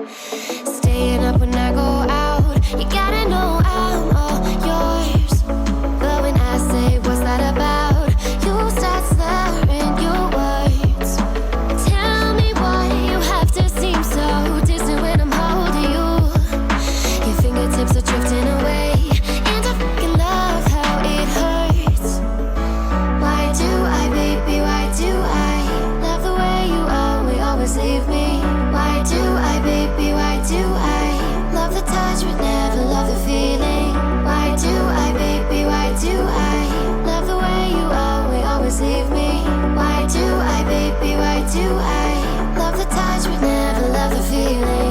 Staying up when I go out, you gotta know I'm all yours. But when I say what's that about, you start slurring your words. Tell me why you have to seem so distant when I'm holding you. Your fingertips are drifting away, and I fucking love how it hurts. Why do I, baby, why do I love the way you always leave me? Why do I, baby, why do I love the touch but never love the feeling? Why do I, baby, why do I love the way you always leave me? Why do I, baby, why do I love the touch but never love the feeling?